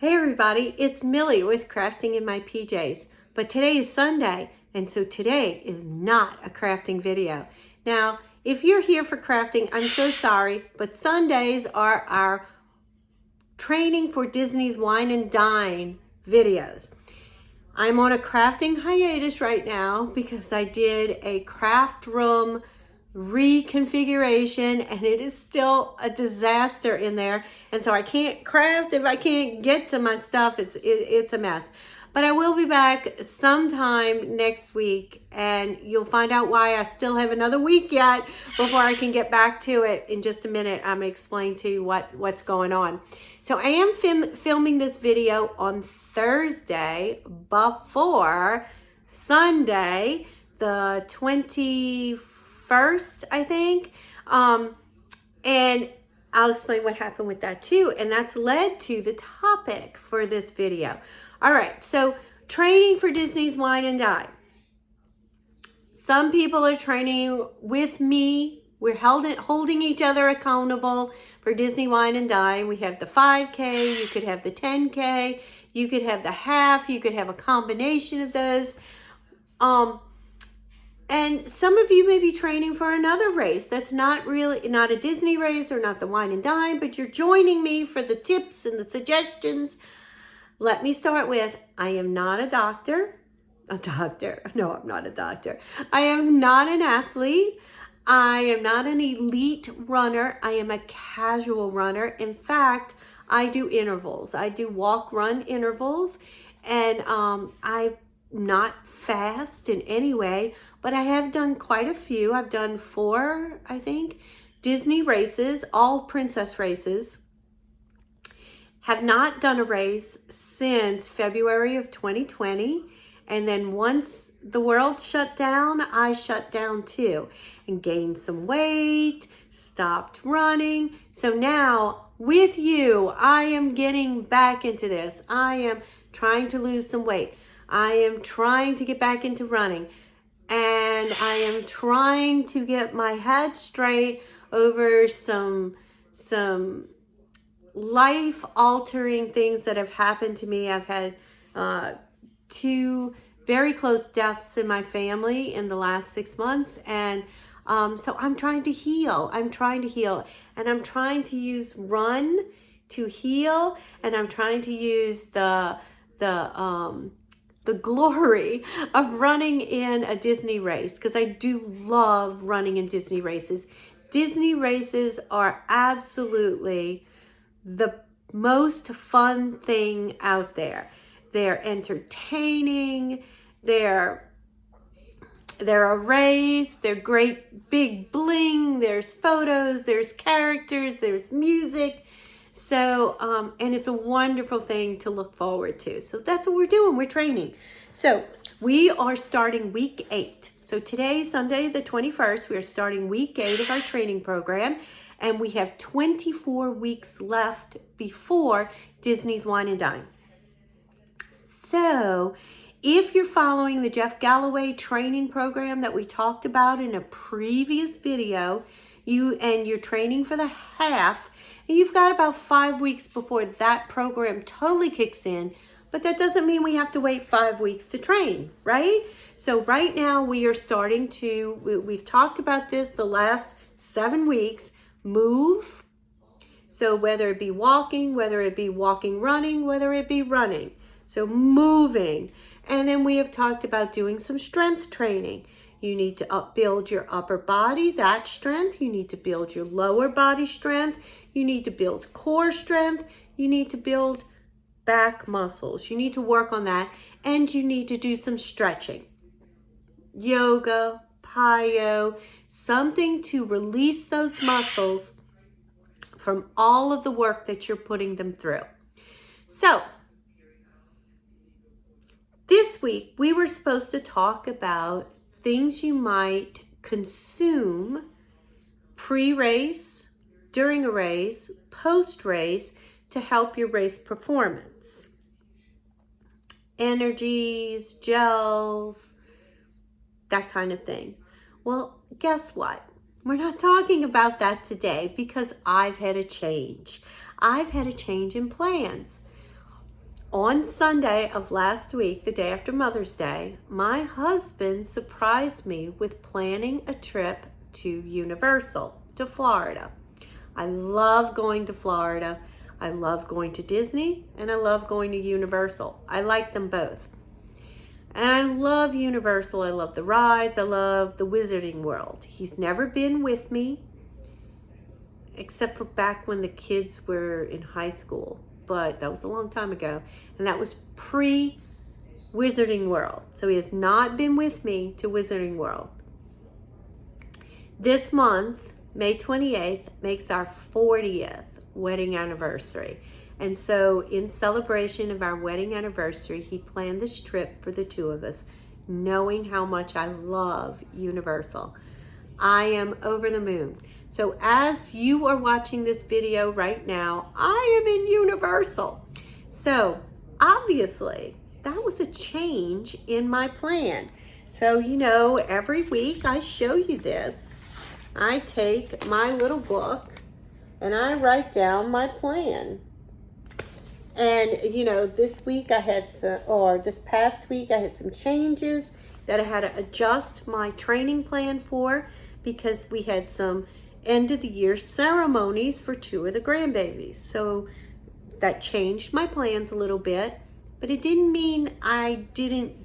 Hey everybody, it's Millie with Crafting in My PJs. But today is Sunday, and so today is not a crafting video. Now, if you're here for crafting, I'm so sorry, but Sundays are our training for Disney's Wine and Dine videos. I'm on a crafting hiatus right now because I did a craft room reconfiguration and it is still a disaster in there, and so I can't craft if I can't get to my stuff. It's a mess, but I will be back sometime next week and you'll find out why. I still have another week yet before I can get back to it. In just a minute I'm gonna explain to you what's going on. So I am filming this video on Thursday before Sunday, the 21st, I think. And I'll explain what happened with that too. And that's led to the topic for this video. All right, so training for Disney's Wine and Dine. Some people are training with me. We're holding each other accountable for Disney Wine and Dine. We have the 5K, you could have the 10K, you could have the half, you could have a combination of those. And some of you may be training for another race that's not a Disney race or not the Wine and Dine, but you're joining me for the tips and the suggestions. Let me start with, I am not a doctor. No, I'm not a doctor. I am not an athlete. I am not an elite runner. I am a casual runner. In fact, I do intervals. I do walk-run intervals, and I'm not fast in any way, but I have done quite a few. I've done 4, I think, Disney races, all princess races. Have not done a race since February of 2020. And then once the world shut down, I shut down too and gained some weight, stopped running. So now with you, I am getting back into this. I am trying to lose some weight. I am trying to get back into running, and I am trying to get my head straight over some life-altering things that have happened to me. I've had 2 very close deaths in my family in the last 6 months, and so I'm trying to heal. And I'm trying to use run to heal, and I'm trying to use the glory of running in a Disney race, because I do love running in Disney races. Disney races are absolutely the most fun thing out there. They're entertaining, they're a race, they're great big bling, there's photos, there's characters, there's music. So, and it's a wonderful thing to look forward to. So that's what we're doing, we're training. So we are starting week 8. So today, Sunday the 21st, we are starting week 8 of our training program. And we have 24 weeks left before Disney's Wine and Dine. So if you're following the Jeff Galloway training program that we talked about in a previous video, you're training for the half, and you've got about 5 weeks before that program totally kicks in, but that doesn't mean we have to wait 5 weeks to train, right? So right now we are starting to, we've talked about this the last 7 weeks, move. So whether it be walking, whether it be walking, running, whether it be running. So moving. And then we have talked about doing some strength training. You need to build your upper body, that strength. You need to build your lower body strength. You need to build core strength. You need to build back muscles. You need to work on that. And you need to do some stretching. Yoga, plyo, something to release those muscles from all of the work that you're putting them through. So this week we were supposed to talk about things you might consume pre-race, during a race, post-race to help your race performance. Energies, gels, that kind of thing. Well, guess what? We're not talking about that today because I've had a change. I've had a change in plans. on Sunday of last week, the day after Mother's Day, my husband surprised me with planning a trip to Universal, to Florida. I love going to Florida. I love going to Disney, and I love going to Universal. I like them both. And I love Universal. I love the rides. I love the Wizarding World. He's never been with me, except for back when the kids were in high school. But that was a long time ago. And that was pre-Wizarding World. So he has not been with me to Wizarding World. This month, May 28th, makes our 40th wedding anniversary. And so in celebration of our wedding anniversary, he planned this trip for the two of us, knowing how much I love Universal. I am over the moon. So as you are watching this video right now, I am in Universal. So obviously that was a change in my plan. So, you know, every week I show you this. I take my little book and I write down my plan. And, you know, this week I had some, or this past week I had some changes that I had to adjust my training plan for because we had some end of the year ceremonies for two of the grandbabies. So that changed my plans a little bit, but it didn't mean I didn't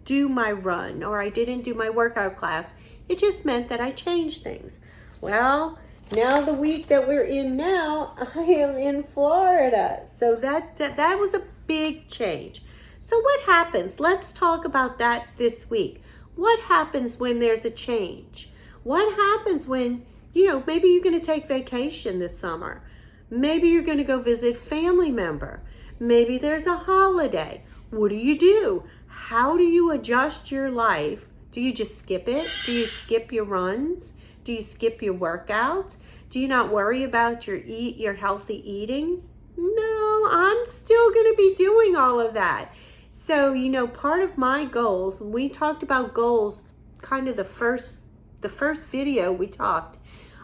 do my run or I didn't do my workout class. It just meant that I changed things. Well, now the week that we're in now, I am in Florida. So that was a big change. So what happens? Let's talk about that this week. What happens when there's a change? What happens when, you know, maybe you're going to take vacation this summer. Maybe you're going to go visit family member. Maybe there's a holiday. What do? How do you adjust your life? Do you just skip it? Do you skip your runs? Do you skip your workouts? Do you not worry about your healthy eating? No, I'm still going to be doing all of that. So, you know, part of my goals, we talked about goals, kind of the first video we talked.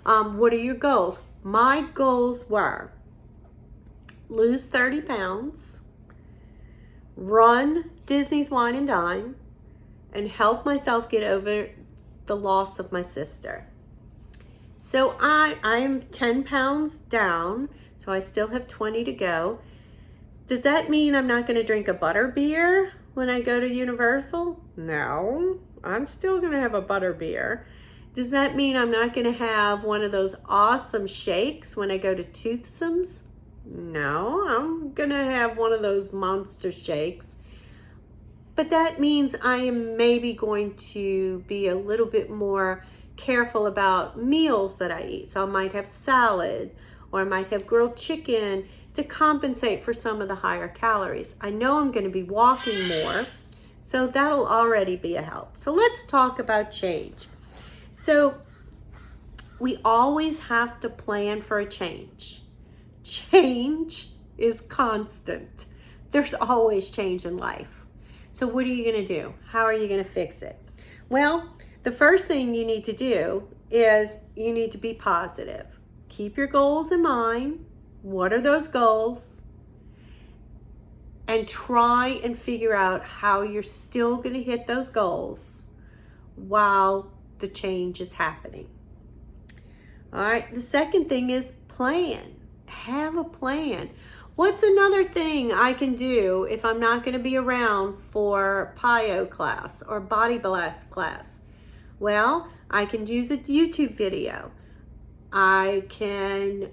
What are your goals? My goals were lose 30 pounds, run Disney's Wine and Dine, and help myself get over the loss of my sister. So I am 10 pounds down, so I still have 20 to go. Does that mean I'm not going to drink a butter beer when I go to Universal? No, I'm still going to have a butter beer. Does that mean I'm not going to have one of those awesome shakes when I go to Toothsome's? No, I'm going to have one of those monster shakes. But that means I am maybe going to be a little bit more careful about meals that I eat. So I might have salad or I might have grilled chicken to compensate for some of the higher calories. I know I'm going to be walking more, so that'll already be a help. So let's talk about change. So we always have to plan for a change. Change is constant. There's always change in life. So what are you going to do? How are you going to fix it? Well, the first thing you need to do is you need to be positive. Keep your goals in mind. What are those goals? And try and figure out how you're still going to hit those goals while the change is happening. All right. The second thing is plan. Have a plan. What's another thing I can do if I'm not going to be around for PIO class or Body Blast class? Well, I can use a YouTube video. I can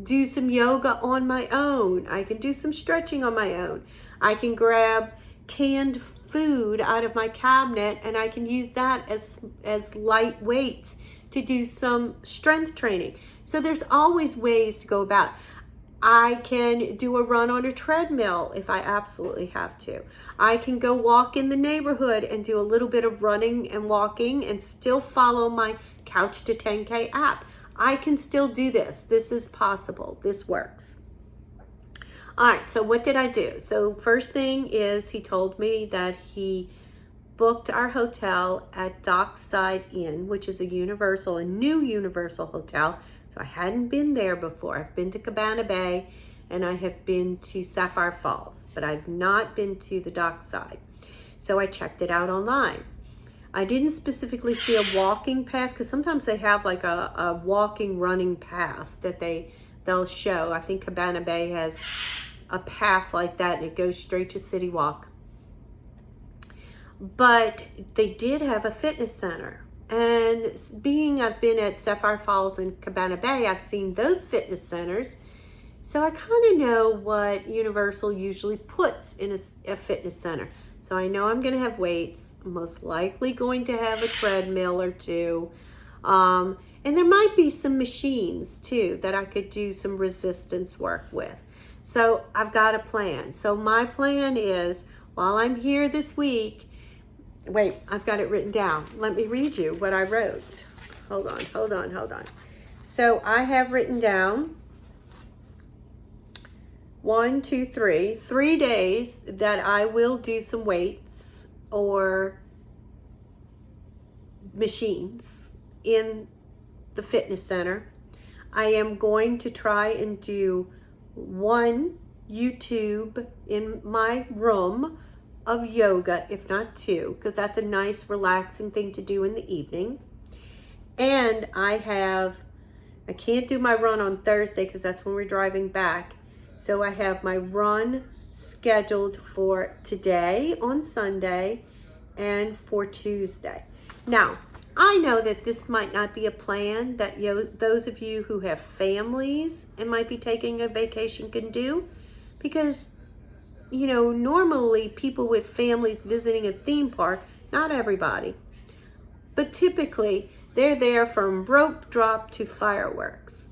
do some yoga on my own. I can do some stretching on my own. I can grab canned food out of my cabinet and I can use that as light weights to do some strength training. So there's always ways to go about. I can do a run on a treadmill if I absolutely have to. I can go walk in the neighborhood and do a little bit of running and walking and still follow my Couch to 10K app. I can still do this. This is possible. This works. All right, so what did I do? So first thing is he told me that he booked our hotel at Dockside Inn, which is a new Universal hotel. So I hadn't been there before. I've been to Cabana Bay and I have been to Sapphire Falls, but I've not been to the dockside. So I checked it out online. I didn't specifically see a walking path, because sometimes they have like a walking running path that they'll show. I think Cabana Bay has a path like that, and it goes straight to City Walk. But they did have a fitness center. And being I've been at Sapphire Falls and Cabana Bay, I've seen those fitness centers. So I kind of know what Universal usually puts in a fitness center. So I know I'm going to have weights, most likely going to have a treadmill or two. And there might be some machines too that I could do some resistance work with. So I've got a plan. So my plan is, while I'm here this week, wait, I've got it written down. Let me read you what I wrote. Hold on. So I have written down 1, 2, 3 days that I will do some weights or machines in the fitness center. I am going to try and do 1 YouTube in my room of yoga, if not 2, because that's a nice relaxing thing to do in the evening. And I can't do my run on Thursday because that's when we're driving back. So I have my run scheduled for today on Sunday and for Tuesday. Now, I know that this might not be a plan that those of you who have families and might be taking a vacation can do, because normally people with families visiting a theme park, not everybody, but typically they're there from rope drop to fireworks.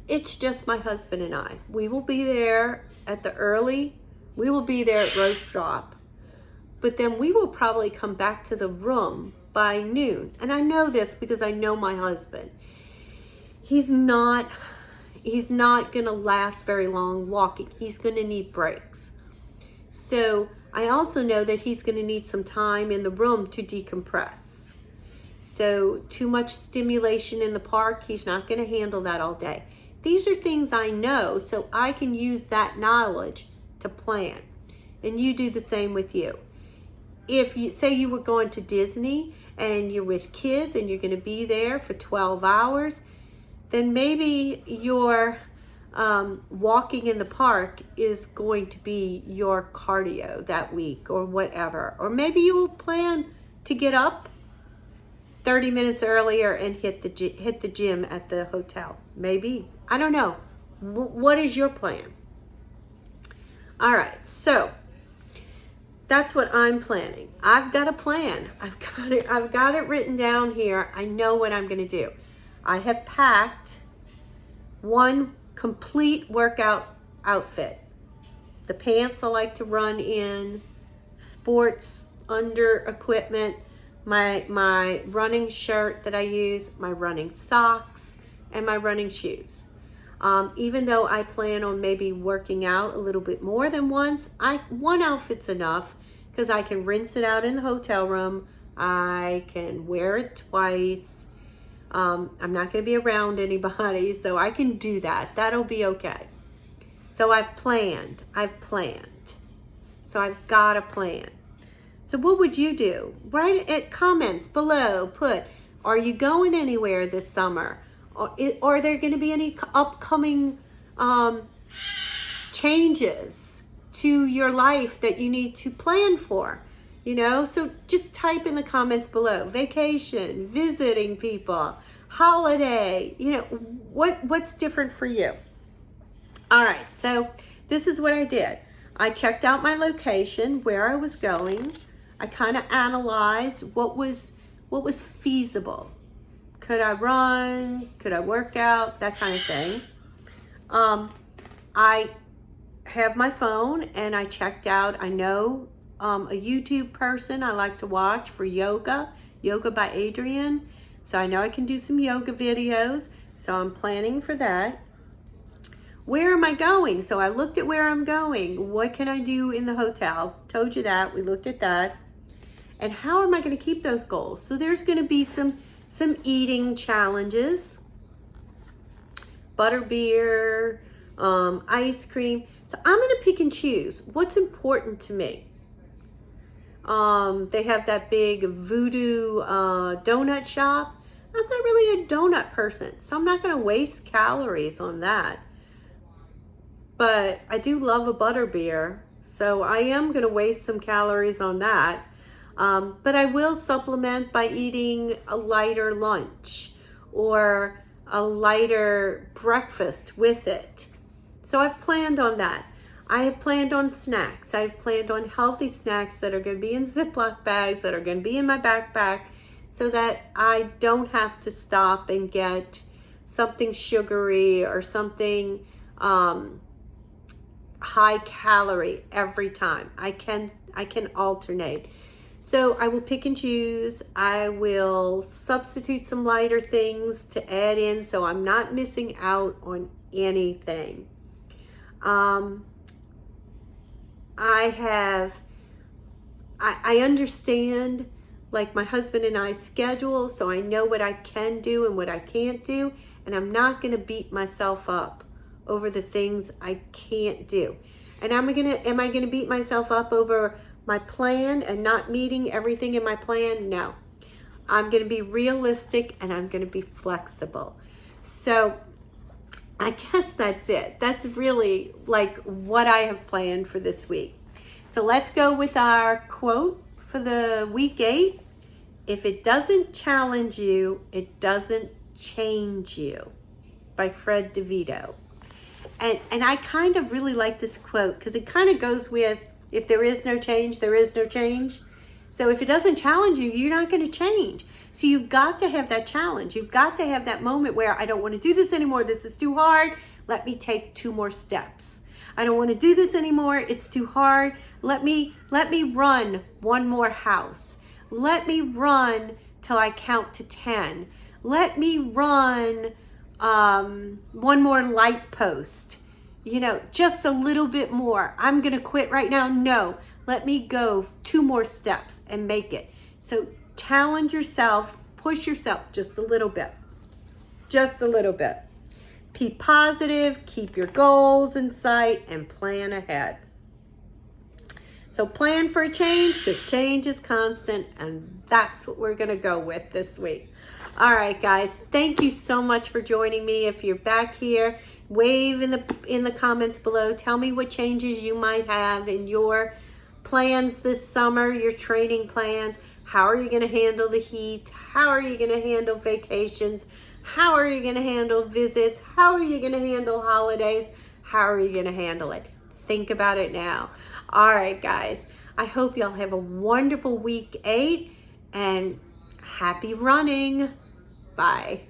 It's just my husband and I. We will be there at rope drop, but then we will probably come back to the room by noon. And I know this because I know my husband. He's not going to last very long walking. He's going to need breaks. So I also know that he's going to need some time in the room to decompress. So too much stimulation in the park, he's not going to handle that all day. These are things I know, so I can use that knowledge to plan. And you do the same with you. If you say you were going to Disney and you're with kids and you're going to be there for 12 hours, then maybe your walking in the park is going to be your cardio that week or whatever. Or maybe you will plan to get up 30 minutes earlier and hit the gym at the hotel. Maybe. I don't know. What is your plan? All right. So that's what I'm planning. I've got a plan. I've got it written down here. I know what I'm going to do. I have packed 1 complete workout outfit. The pants I like to run in, sports under equipment, my running shirt that I use, my running socks, and my running shoes. Even though I plan on maybe working out a little bit more than once, one outfit's enough because I can rinse it out in the hotel room. I can wear it twice. I'm not going to be around anybody, so I can do that. That'll be okay. So I've planned. So I've got a plan. So what would you do? Write it, comments below. Put, are you going anywhere this summer? Are there going to be any upcoming changes to your life that you need to plan for? So just type in the comments below. Vacation, visiting people, holiday, what's different for you? All right, so this is what I did. I checked out my location, where I was going. I kind of analyzed what was feasible. Could I run? Could I work out? That kind of thing. I have my phone and I checked out, I know a YouTube person I like to watch for yoga by Adrienne. So I know I can do some yoga videos. So I'm planning for that. Where am I going? So I looked at where I'm going. What can I do in the hotel? Told you that. We looked at that. And how am I going to keep those goals? So there's going to be some eating challenges. Butterbeer, ice cream. So I'm going to pick and choose what's important to me. They have that big voodoo donut shop. I'm not really a donut person, so I'm not going to waste calories on that. But I do love a butterbeer, so I am going to waste some calories on that. But I will supplement by eating a lighter lunch or a lighter breakfast with it. So I've planned on that. I have planned on snacks. I've planned on healthy snacks that are going to be in Ziploc bags, that are going to be in my backpack, so that I don't have to stop and get something sugary or something high calorie every time. I can alternate. So I will pick and choose. I will substitute some lighter things to add in so I'm not missing out on anything. I understand, like, my husband and I's schedule, so I know what I can do and what I can't do, and I'm not going to beat myself up over the things I can't do. And am I going to beat myself up over my plan and not meeting everything in my plan? No. I'm going to be realistic and I'm going to be flexible. So I guess that's it. That's really like what I have planned for this week. So let's go with our quote for the week 8. If it doesn't challenge you, it doesn't change you, by Fred DeVito. And I kind of really like this quote because it kind of goes with, if there is no change, there is no change. So if it doesn't challenge you, you're not going to change. So you've got to have that challenge. You've got to have that moment where I don't want to do this anymore. This is too hard. Let me take 2 more steps. I don't want to do this anymore. It's too hard. Let me run 1 more house. Let me run till I count to 10. Let me run 1 more light post. Just a little bit more. I'm going to quit right now. No, let me go 2 more steps and make it. So challenge yourself, push yourself just a little bit. Just a little bit. Be positive, keep your goals in sight, and plan ahead. So plan for a change, because change is constant, and that's what we're going to go with this week. All right, guys, thank you so much for joining me. If you're back here, wave in the comments below. Tell me what changes you might have in your plans this summer, your training plans. How are you going to handle the heat? How are you going to handle vacations? How are you going to handle visits? How are you going to handle holidays? How are you going to handle it? Think about it now. All right, guys. I hope y'all have a wonderful week 8 and happy running. Bye.